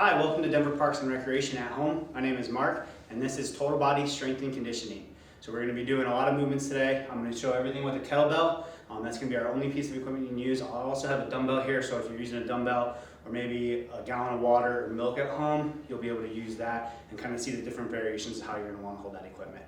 Hi, welcome to Denver Parks and Recreation at Home. My name is Mark, and this is Total Body Strength and Conditioning. So we're going to be doing a lot of movements today. I'm going to show everything with a kettlebell. That's going to be our only piece of equipment you can use. I'll also have a dumbbell here, so if you're using a dumbbell or maybe a gallon of water or milk at home, you'll be able to use that and kind of see the different variations of how you're going to want to hold that equipment.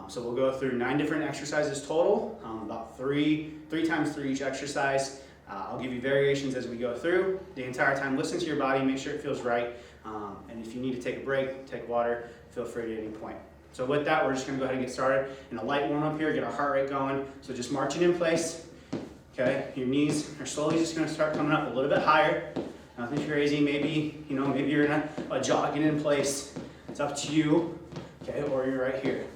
So we'll go through 9 different exercises total, about three times 3 each exercise. I'll give you variations as we go through. The entire time, listen to your body, make sure it feels right. And if you need to take a break, take water, feel free at any point. So with that, we're just gonna go ahead and get started. In a light warm up here, get our heart rate going. So just marching in place, okay? Your knees are slowly just gonna start coming up a little bit higher. Nothing crazy, maybe you're in a jogging in place. It's up to you, okay? Or you're right here,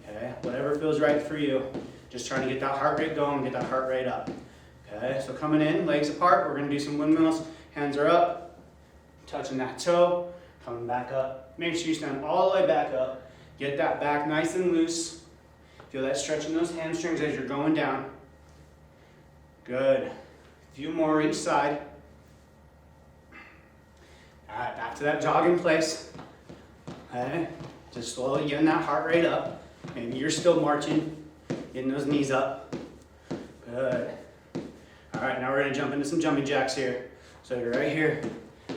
okay? Whatever feels right for you. Just trying to get that heart rate going, get that heart rate up. Okay, so coming in, legs apart, we're going to do some windmills. Hands are up, touching that toe, coming back up. Make sure you stand all the way back up. Get that back nice and loose. Feel that stretch in those hamstrings as you're going down. Good. A few more each side. All right, back to that jog in place. Okay, just slowly getting that heart rate up. Maybe you're still marching, getting those knees up. Good. All right, now we're gonna jump into some jumping jacks here. So you're right here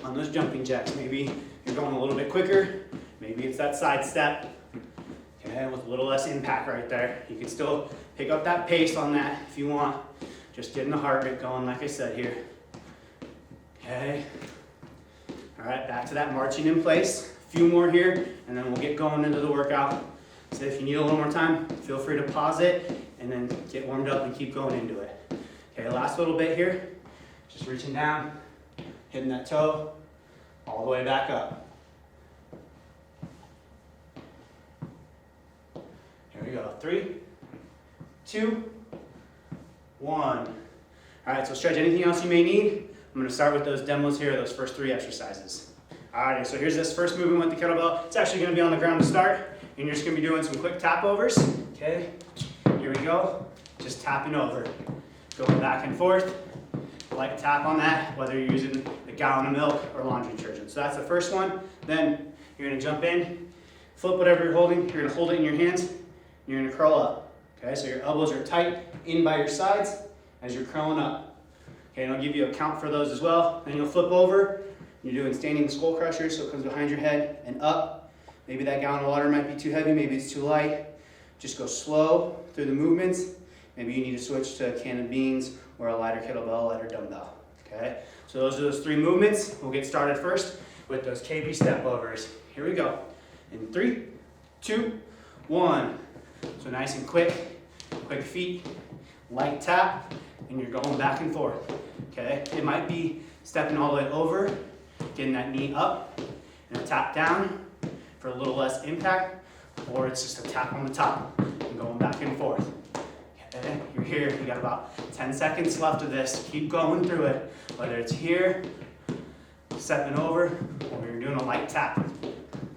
on those jumping jacks. Maybe you're going a little bit quicker. Maybe it's that side step. Okay, with a little less impact right there. You can still pick up that pace on that if you want. Just getting the heart rate going, like I said here. Okay. All right, back to that marching in place. A few more here, and then we'll get going into the workout. So if you need a little more time, feel free to pause it and then get warmed up and keep going into it. Okay, last little bit here. Just reaching down, hitting that toe, all the way back up. Here we go. 3, 2, 1. All right, so stretch anything else you may need. I'm gonna start with those demos here, those first 3 exercises. All right, so here's this first movement with the kettlebell. It's actually gonna be on the ground to start, and you're just gonna be doing some quick tap overs. Okay, here we go. Just tapping over. Going back and forth, like a tap on that, whether you're using a gallon of milk or laundry detergent. So that's the first one. Then you're gonna jump in, flip whatever you're holding, you're gonna hold it in your hands, and you're gonna curl up. Okay, so your elbows are tight in by your sides as you're curling up. Okay, and I'll give you a count for those as well. Then you'll flip over, you're doing standing skull crusher, so it comes behind your head and up. Maybe that gallon of water might be too heavy, maybe it's too light. Just go slow through the movements. Maybe you need to switch to a can of beans or a lighter kettlebell, a lighter dumbbell, okay? So those are those 3 movements. We'll get started first with those KB step overs. Here we go. In 3, 2, 1. So nice and quick feet, light tap, and you're going back and forth, okay? It might be stepping all the way over, getting that knee up, and a tap down for a little less impact, or it's just a tap on the top and going back and forth. Okay, you're here, you got about 10 seconds left of this. Keep going through it, whether it's here, stepping over, or you're doing a light tap.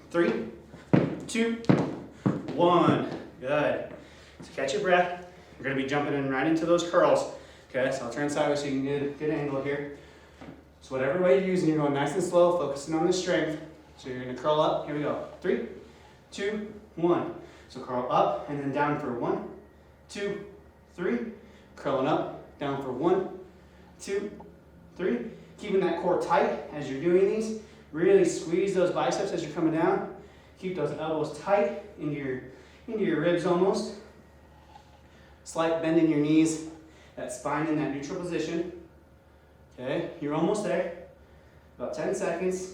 3, 2, 1. Good. So catch your breath. You're gonna be jumping in right into those curls. Okay, so I'll turn sideways so you can get a good angle here. So whatever way you're using, you're going nice and slow, focusing on the strength. So you're gonna curl up. Here we go. 3, 2, 1. So curl up and then down for 1, 2, 3, curling up, down for 1, 2, 3. Keeping that core tight as you're doing these. Really squeeze those biceps as you're coming down. Keep those elbows tight into your ribs almost. Slight bend in your knees, that spine in that neutral position. Okay, you're almost there. About 10 seconds.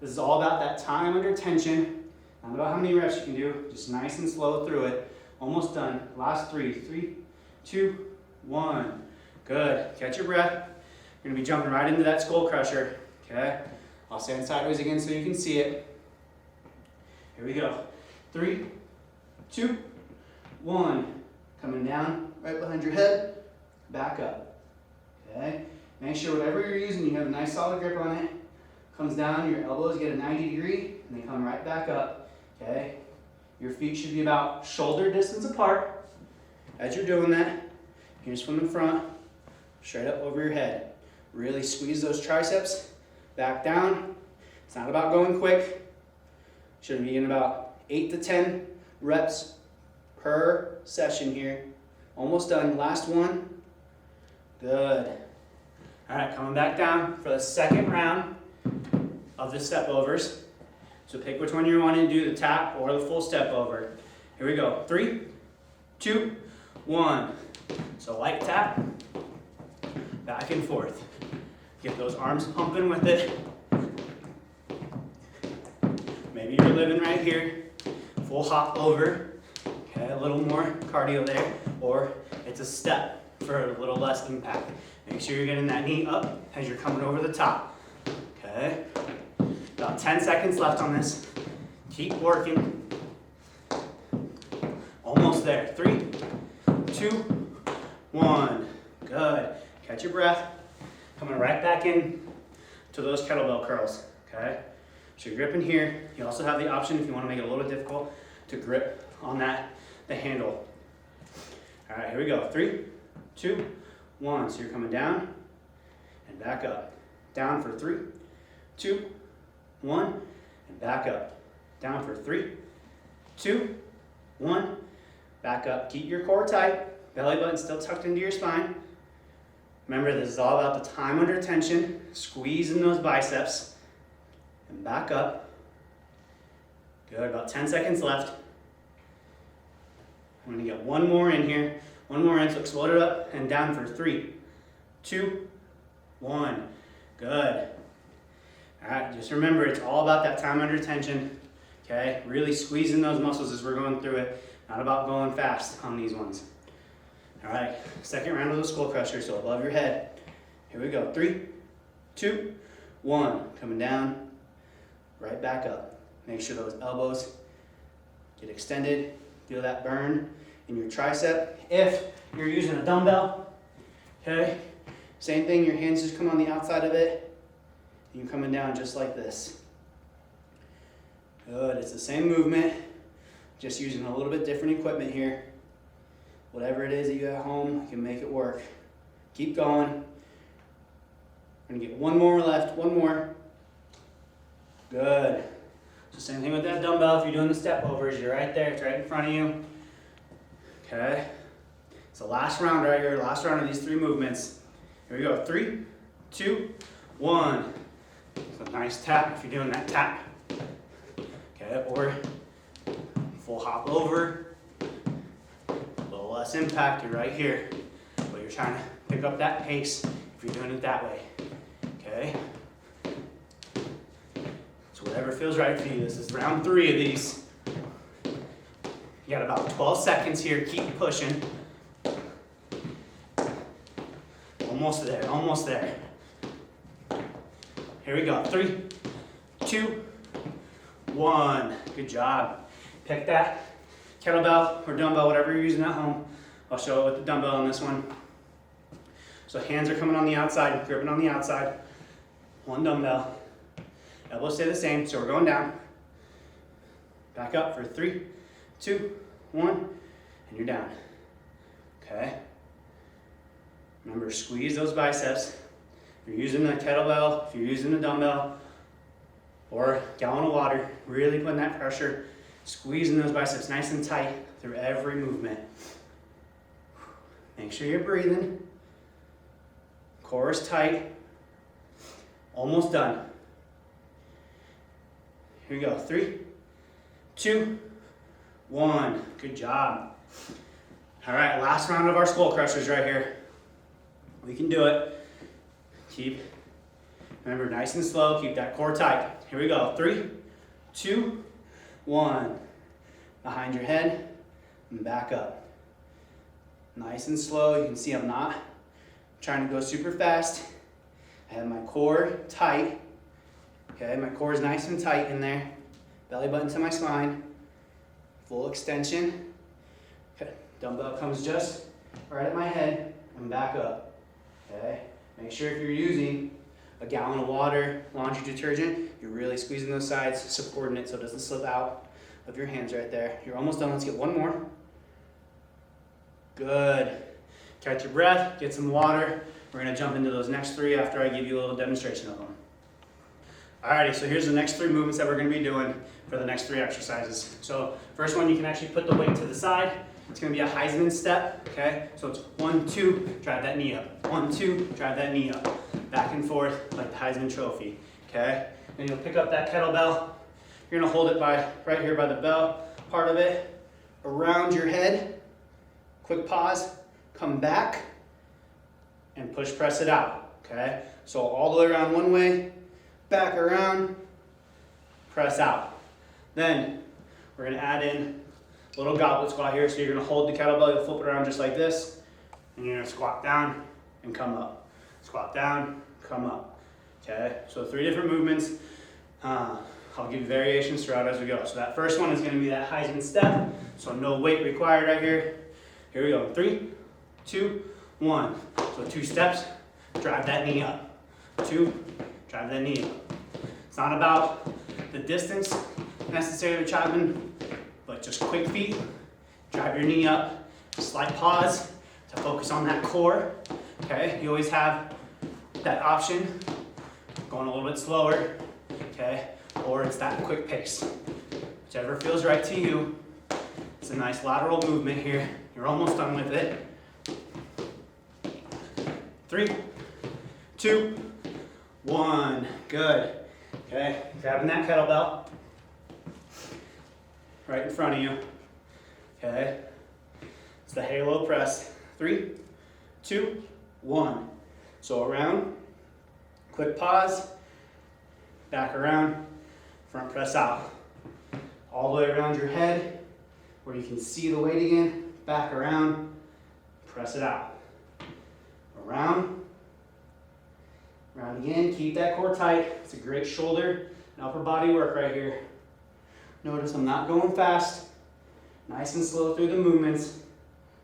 This is all about that time under tension. Not about how many reps you can do, just nice and slow through it. Almost done. Last 3. 3, 2, 1. Good. Catch your breath. You're going to be jumping right into that skull crusher. Okay? I'll stand sideways again so you can see it. Here we go. 3, 2, 1. Coming down right behind your head. Back up. Okay? Make sure whatever you're using, you have a nice solid grip on it. Comes down, your elbows get a 90 degree, and they come right back up. Okay? Your feet should be about shoulder distance apart. As you're doing that, here's from the front, straight up over your head. Really squeeze those triceps, back down, It's not about going quick. Should be in about 8 to 10 reps per session here. Almost done. Last one. Good. All right, coming back down for the second round of the step overs. So pick which one you want to do, the tap or the full step over. Here we go. 3, 2, 1. So light tap, back and forth. Get those arms pumping with it. Maybe you're living right here. Full hop over. Okay, a little more cardio there. Or it's a step for a little less impact. Make sure you're getting that knee up as you're coming over the top. Okay. About 10 seconds left on this. Keep working. Almost there. 3, 2, 1. Good. Catch your breath. Coming right back in to those kettlebell curls. Okay. So you're gripping here. You also have the option, if you want to make it a little difficult, to grip on the handle. All right, here we go. 3, 2, 1. So you're coming down and back up. Down for 3, 2, 1, and back up. Down for 3, 2, 1, back up. Keep your core tight. Belly button still tucked into your spine. Remember, this is all about the time under tension. Squeezing those biceps. And back up. Good. About 10 seconds left. I'm going to get one more in here. One more in. So explode it up and down for 3, 2, 1. Good. All right, just remember, it's all about that time under tension, okay? Really squeezing those muscles as we're going through it. Not about going fast on these ones. All right, second round of the skull crusher, so above your head. Here we go. 3, 2, 1. Coming down, right back up. Make sure those elbows get extended. Feel that burn in your tricep. If you're using a dumbbell, okay? Same thing, your hands just come on the outside of it. You're coming down just like this. Good, it's the same movement, just using a little bit different equipment here. Whatever it is that you have at home, you can make it work. Keep going. We're gonna get one more left, one more. Good. So same thing with that dumbbell. If you're doing the step overs, you're right there, it's right in front of you. Okay. So last round right here, last round of these 3 movements. Here we go, 3, 2, 1. So nice tap if you're doing that tap. Okay, or full hop over. A little less impact, you're right here. But you're trying to pick up that pace if you're doing it that way. Okay? So whatever feels right for you. This is round 3 of these. You got about 12 seconds here. Keep pushing. Almost there, almost there. Here we go. 3, 2, 1. Good job. Pick that kettlebell or dumbbell, whatever you're using at home. I'll show it with the dumbbell on this one. So hands are coming on the outside, gripping on the outside. One dumbbell. Elbows stay the same, so we're going down. Back up for 3, 2, 1, and you're down. Okay? Remember, squeeze those biceps. If you're using the kettlebell, if you're using the dumbbell, or a gallon of water, really putting that pressure, squeezing those biceps nice and tight through every movement. Make sure you're breathing. Core is tight. Almost done. Here we go. 3, 2, 1. Good job. All right, last round of our skull crushers right here. We can do it. Remember, nice and slow. Keep that core tight. Here we go. 3, 2, 1. Behind your head and back up. Nice and slow. You can see I'm not trying to go super fast. I have my core tight. Okay, my core is nice and tight in there. Belly button to my spine. Full extension. Okay, dumbbell comes just right at my head and back up. Okay, make sure if you're using a gallon of water, laundry detergent, you're really squeezing those sides, supporting it so it doesn't slip out of your hands right there. You're almost done. Let's get one more. Good. Catch your breath, get some water. We're going to jump into those next 3 after I give you a little demonstration of them. Alrighty, so here's the next 3 movements that we're going to be doing for the next 3 exercises. So first one, you can actually put the weight to the side. It's going to be a Heisman step, okay? So it's 1, 2, drive that knee up. 1, 2, drive that knee up. Back and forth like the Heisman Trophy, okay? Then you'll pick up that kettlebell. You're going to hold it right here by the bell part of it, around your head. Quick pause, come back, and push press it out, okay? So all the way around one way, back around, press out. Then we're going to add in a little goblet squat here. So you're going to hold the kettlebell, you'll flip it around just like this, and you're going to squat down and come up. Squat down, come up. Okay, so 3 different movements. I'll give you variations throughout as we go. So that first one is going to be that Heisman step. So no weight required right here. Here we go. 3, 2, 1. So 2 steps, drive that knee up. 2, drive that knee up. It's not about the distance necessarily, Chapman, but just quick feet. Drive your knee up. Slight pause to focus on that core. Okay, you always have that option, going a little bit slower, okay, or it's that quick pace. Whichever feels right to you. It's a nice lateral movement here. You're almost done with it. 3, 2, 1. Good. Okay, grabbing that kettlebell right in front of you. Okay, it's the halo press. 3, 2, 1. So around, quick pause, back around, front press out. All the way around your head, where you can see the weight again, back around, press it out. Around, around again, keep that core tight. It's a great shoulder and upper body work right here. Notice I'm not going fast, nice and slow through the movements.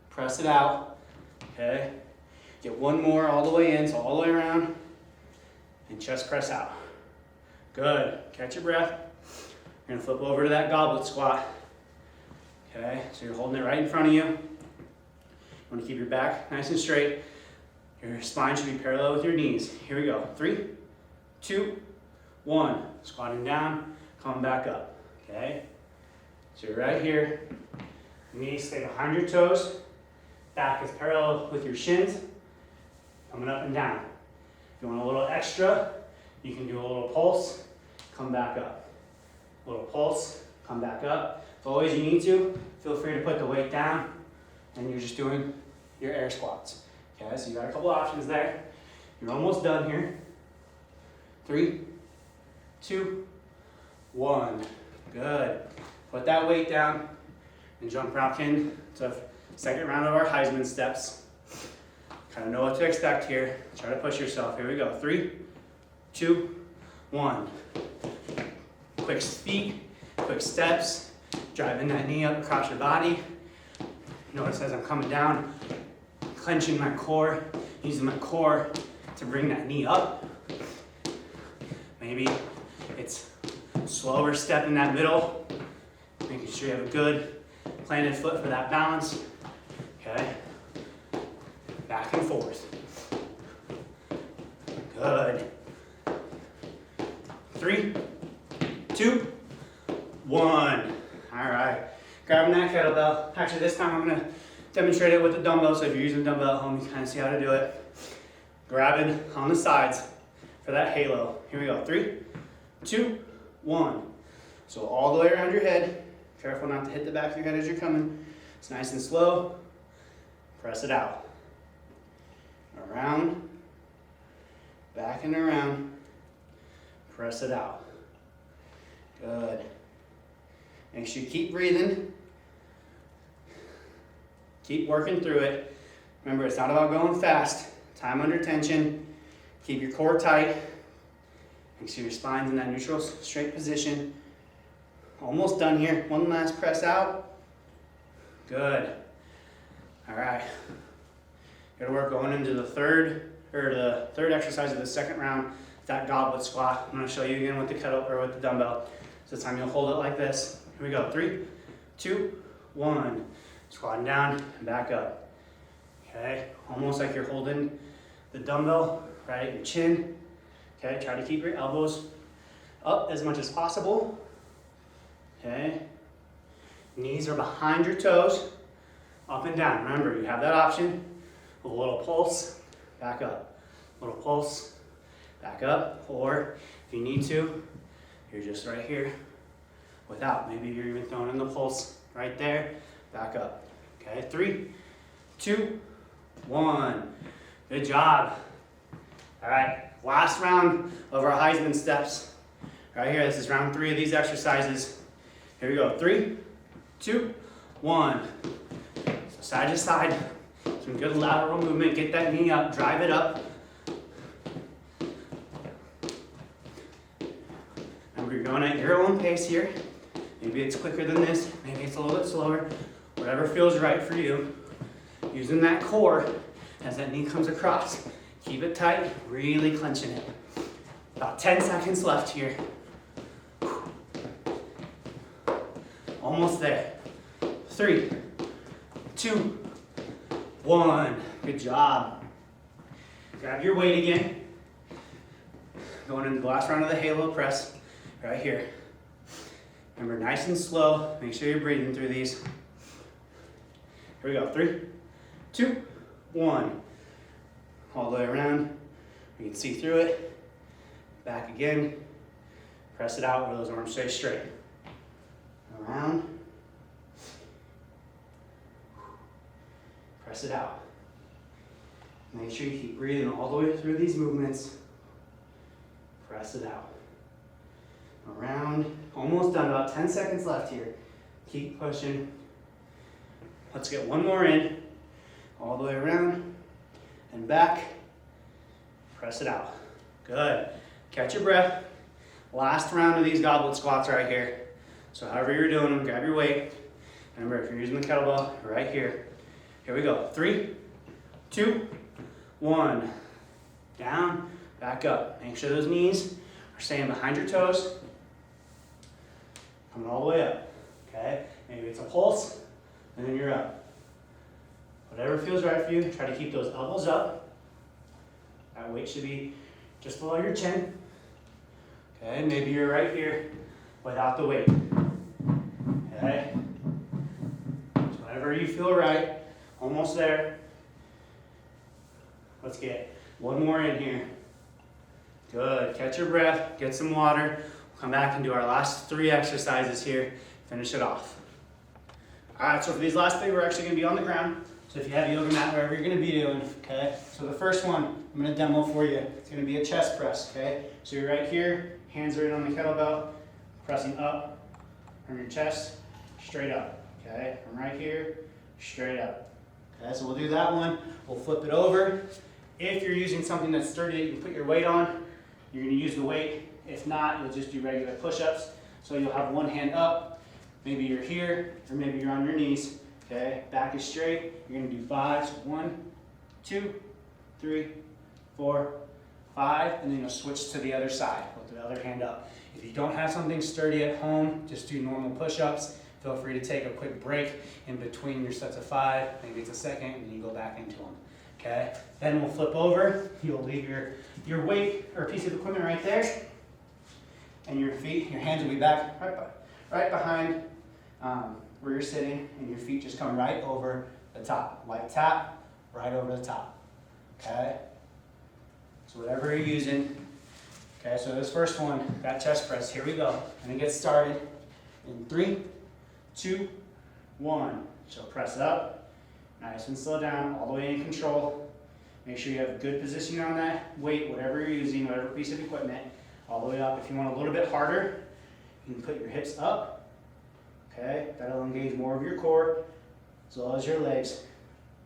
Press it out, okay? Get one more all the way in, so all the way around, and chest press out. Good, catch your breath. You're gonna flip over to that goblet squat. Okay, so you're holding it right in front of you. You wanna keep your back nice and straight. Your spine should be parallel with your knees. Here we go, 3, 2, 1. Squatting down, coming back up, okay? So you're right here. Knees stay behind your toes. Back is parallel with your shins. Coming up and down. If you want a little extra, you can do a little pulse, come back up. A little pulse, come back up. If always you need to, feel free to put the weight down and you're just doing your air squats. Okay, so you got a couple options there. You're almost done here. 3, 2, 1. Good. Put that weight down and jump back in to second round of our Heisman steps. Kind of know what to expect here. Try to push yourself. Here we go. 3, 2, 1. Quick feet, quick steps. Driving that knee up across your body. Notice as I'm coming down, clenching my core, using my core to bring that knee up. Maybe it's slower step in that middle, making sure you have a good planted foot for that balance. Okay, back and forth. Good. 3, 2, 1. All right, grabbing that kettlebell. Actually, this time I'm gonna demonstrate it with the dumbbell, so if you're using a dumbbell at home, you can kind of see how to do it. Grabbing on the sides for that halo. Here we go, 3, 2, 1. So all the way around your head. Careful not to hit the back of your head as you're coming. It's nice and slow. Press it out. Around, back and around. Press it out. Good. Make sure you keep breathing. Keep working through it. Remember, it's not about going fast. Time under tension. Keep your core tight. Make sure your spine's in that neutral straight position. Almost done here. One last press out. Good. All right. Good work going into the third exercise of the second round. That goblet squat. I'm going to show you again with the kettlebell or with the dumbbell. So this time you'll hold it like this. Here we go. 3, 2, 1. Squatting down and back up. Okay. Almost like you're holding the dumbbell right at your chin. Okay. Try to keep your elbows up as much as possible. Okay. Knees are behind your toes, up and down. Remember, you have that option of a little pulse, back up. Little pulse, back up. Or if you need to, you're just right here without. Maybe you're even throwing in the pulse right there, back up. Okay, 3, 2, 1. Good job. All right, last round of our Heisman steps. Right here, this is round 3 of these exercises. Here we go, 3, 2, 1. So side to side, some good lateral movement. Get that knee up, drive it up. Remember, you're going at your own pace here. Maybe it's quicker than this, maybe it's a little bit slower. Whatever feels right for you. Using that core as that knee comes across. Keep it tight, really clenching it. About 10 seconds left here. Almost there. 3, 2, 1. Good job. Grab your weight again. Going into the last round of the halo press, right here. Remember, nice and slow. Make sure you're breathing through these. Here we go. 3, 2, 1. All the way around. You can see through it. Back again. Press it out where those arms stay straight. Around. Press it out. Make sure you keep breathing all the way through these movements. Press it out. Around. Almost done. About 10 seconds left here. Keep pushing. Let's get one more in. All the way around and back. Press it out. Good. Catch your breath. Last round of these goblet squats right here. So however you're doing them, grab your weight. Remember, if you're using the kettlebell, right here. Here we go. 3, 2, 1. Down, back up. Make sure those knees are staying behind your toes. Coming all the way up. Okay? Maybe it's a pulse, and then you're up. Whatever feels right for you, try to keep those elbows up. That weight should be just below your chin. Okay, maybe you're right here without the weight. Okay? So whatever you feel right, almost there. Let's get one more in here. Good, catch your breath, get some water. We'll come back and do our last 3 exercises here, finish it off. All right, so for these last 3, we're actually gonna be on the ground. So if you have a yoga mat, wherever you're gonna be doing, okay? So the first one, I'm gonna demo for you. It's gonna be a chest press, okay? So you're right here, hands are in on the kettlebell, pressing up from your chest, straight up, okay? From right here, straight up. Okay, so we'll do that one. We'll flip it over. If you're using something that's sturdy that you can put your weight on, you're gonna use the weight. If not, you'll just do regular push-ups. So you'll have one hand up, maybe you're here, or maybe you're on your knees. Okay, back is straight. You're gonna do 5s. 1, 2, 3, 4, 5, and then you'll switch to the other side. Put the other hand up. If you don't have something sturdy at home, just do normal push-ups. Feel free to take a quick break in between your sets of 5. Maybe it's a second, and then you go back into them. Okay, then we'll flip over. You'll leave your weight or piece of equipment right there, and your feet, your hands will be back right behind where you're sitting, and your feet just come right over the top. Light tap, right over the top. Okay? So whatever you're using. Okay, so this first one, that chest press, here we go. Gonna get started in 3, 2, 1. So press up, nice and slow down, all the way in control. Make sure you have a good position on that weight, whatever you're using, whatever piece of equipment, all the way up. If you want a little bit harder, you can put your hips up. Okay, that'll engage more of your core as well as your legs.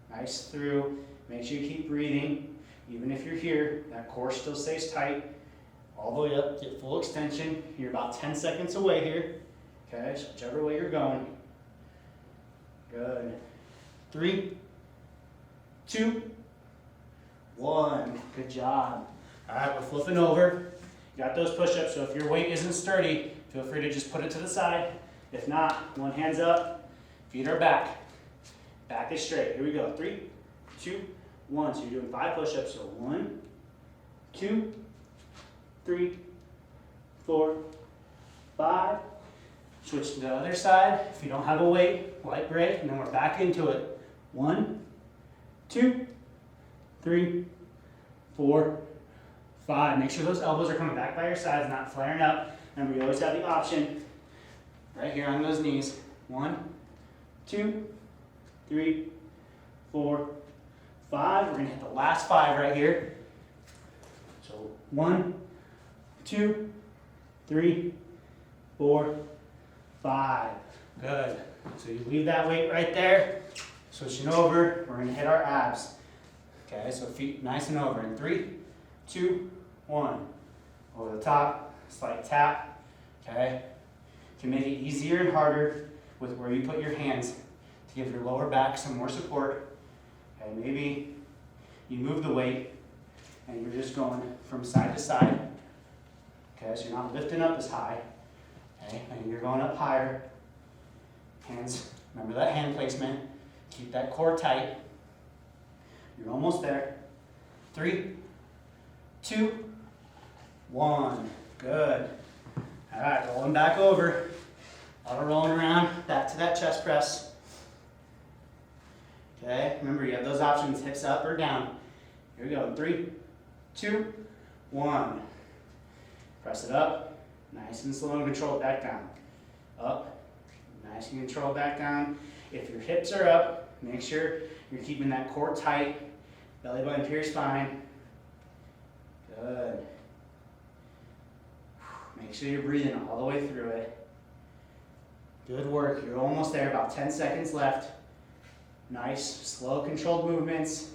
Nice through. Make sure you keep breathing. Even if you're here, that core still stays tight. All the way up, get full extension. You're about 10 seconds away here. Okay, so whichever way you're going. Good. 3, 2, 1. Good job. All right, we're flipping over. You got those push-ups, so if your weight isn't sturdy, feel free to just put it to the side. If not, one hand's up, feet are back. Back is straight. Here we go. 3, 2, 1. So you're doing 5 push-ups. So 1, 2, 3, 4, 5. Switch to the other side. If you don't have a weight, light break, and then we're back into it. 1, 2, 3, 4, 5. Make sure those elbows are coming back by your sides, not flaring up. Remember, you always have the option right here on those knees. 1, 2, 3, 4, 5. We're going to hit the last 5 right here. So 1, 2, 3, 4, 5. Good. So you leave that weight right there. Switching over, we're going to hit our abs. Okay, so feet nice and over. In 3, 2, 1. Over the top, slight tap. Okay. You can make it easier and harder with where you put your hands to give your lower back some more support. Okay, maybe you move the weight and you're just going from side to side. Okay, so you're not lifting up as high. Okay, and you're going up higher. Hands, remember that hand placement. Keep that core tight. You're almost there. 3, 2, 1. Good. All right, rolling back over. Auto rolling around, back to that chest press. Okay, remember you have those options, hips up or down. Here we go. 3, 2, 1. Press it up. Nice and slow and control it back down. Up. Nice and control back down. If your hips are up, make sure you're keeping that core tight. Belly button to your spine. Good. Make sure you're breathing all the way through it. Good work. You're almost there. About 10 seconds left. Nice, slow, controlled movements.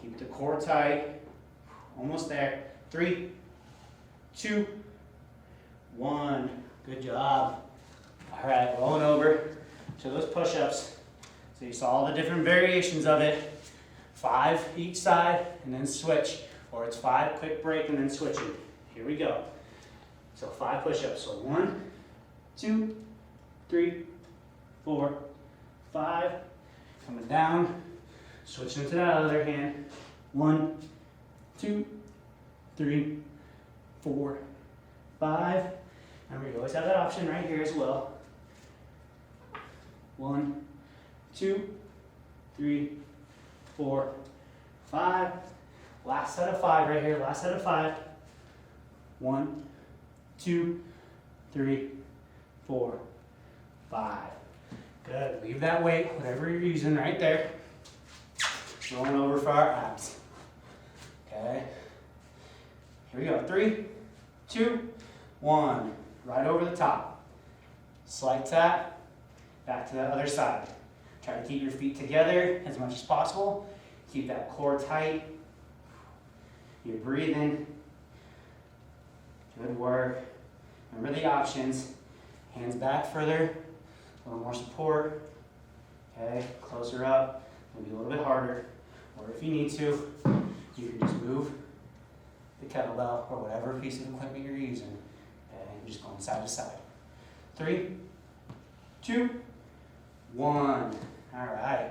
Keep the core tight. Almost there. 3, 2, 1. Good job. All right, rolling over to those push-ups. So you saw all the different variations of it. 5 each side, and then switch. Or it's 5, quick break, and then switching. Here we go. So 5 push-ups. So 1, 2, 3, 4, 5. Coming down. Switching to that other hand. 1, 2, 3, 4, 5. Remember, you always have that option right here as well. 1, 2, 3, 4, 5. Last set of 5 right here. Last set of 5. 1, 2, 3, 4, 5. Good. Leave that weight, whatever you're using right there. Rolling over for our abs. Okay. Here we go. 3, 2, 1. Right over the top. Slight tap. Back to the other side. Try to keep your feet together as much as possible. Keep that core tight. You're breathing. Good work. Remember the options. Hands back further. A little more support. Okay, closer up. Maybe a little bit harder. Or if you need to, you can just move the kettlebell or whatever piece of equipment you're using. Okay, and just going side to side. 3, 2, 1. All right.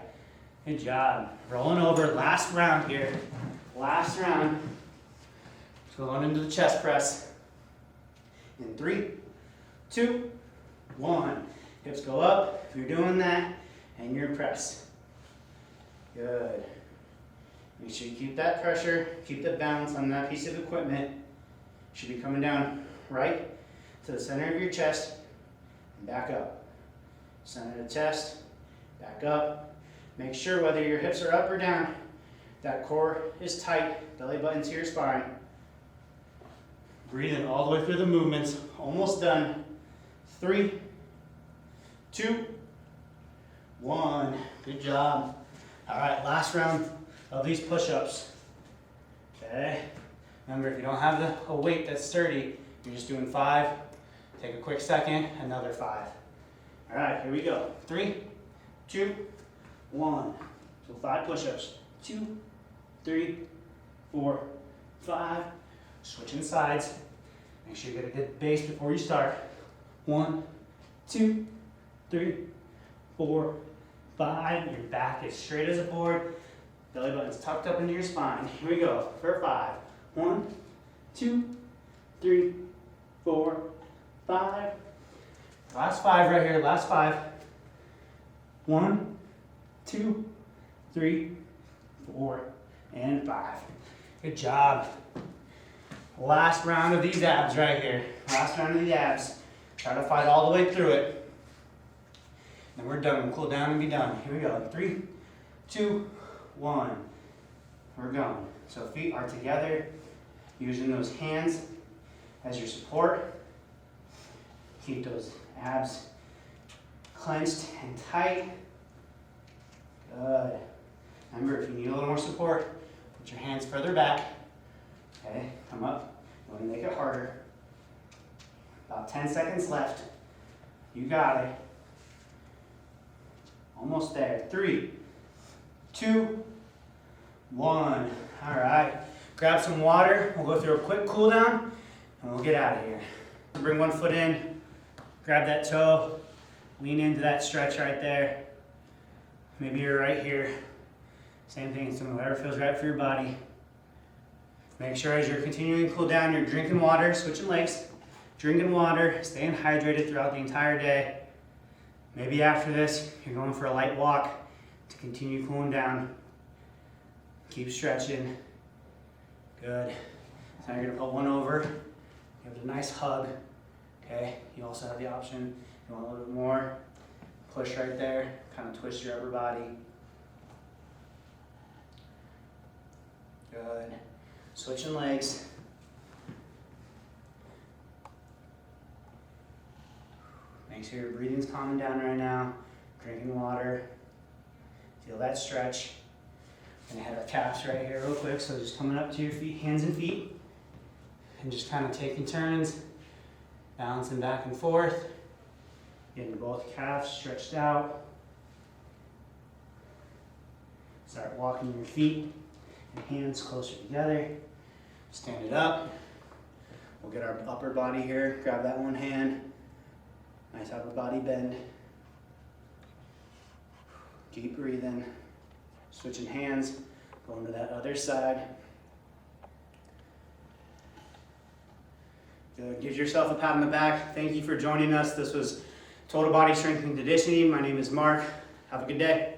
Good job. Rolling over. Last round here. Last round. Going into the chest press. In 3, 2, 1. Hips go up if you're doing that, and your press. Good. Make sure you keep that pressure, keep the balance on that piece of equipment. Should be coming down right to the center of your chest and back up. Center of the chest, back up. Make sure whether your hips are up or down, that core is tight, belly button to your spine. Breathing all the way through the movements. Almost done. 3, 2, 1. Good job. All right, last round of these push-ups. Okay. Remember, if you don't have a weight that's sturdy, you're just doing 5. Take a quick second, another 5. All right, here we go. 3, 2, 1. So 5 push-ups. 2, 3, 4, 5. Switching sides. Make sure you get a good base before you start. 1, 2, 3, 4, 5. Your back is straight as a board. Belly button's tucked up into your spine. Here we go for 5. 1, 2, 3, 4, 5. Last 5 right here, last 5. 1, 2, 3, 4, and 5. Good job. Last round of these abs right here. Last round of the abs. Try to fight all the way through it. And we're done. We'll cool down and be done. Here we go. 3, 2, 1. We're going. So feet are together. Using those hands as your support. Keep those abs clenched and tight. Good. Remember, if you need a little more support, put your hands further back. Okay, come up. You want to make it harder. About 10 seconds left. You got it. Almost there. 3, 2, 1. All right. Grab some water. We'll go through a quick cool down and we'll get out of here. Bring one foot in. Grab that toe. Lean into that stretch right there. Maybe you're right here. Same thing, so whatever feels right for your body. Make sure as you're continuing to cool down, you're drinking water, switching legs, drinking water, staying hydrated throughout the entire day. Maybe after this, you're going for a light walk to continue cooling down. Keep stretching. Good. So now you're gonna put one over. Give it a nice hug. Okay, you also have the option, if you want a little bit more, push right there, kind of twist your upper body. Good. Switching legs. Make sure your breathing's calming down right now. Drinking water. Feel that stretch. Gonna have our calves right here real quick, so just coming up to your feet, hands and feet, and just kind of taking turns, balancing back and forth, getting both calves stretched out. Start walking your feet and hands closer together. Stand it up. We'll get our upper body here. Grab that one hand. Nice upper body bend. Keep breathing. Switching hands. Going to that other side. Good. Give yourself a pat on the back. Thank you for joining us. This was Total Body Strength and Conditioning. My name is Mark. Have a good day.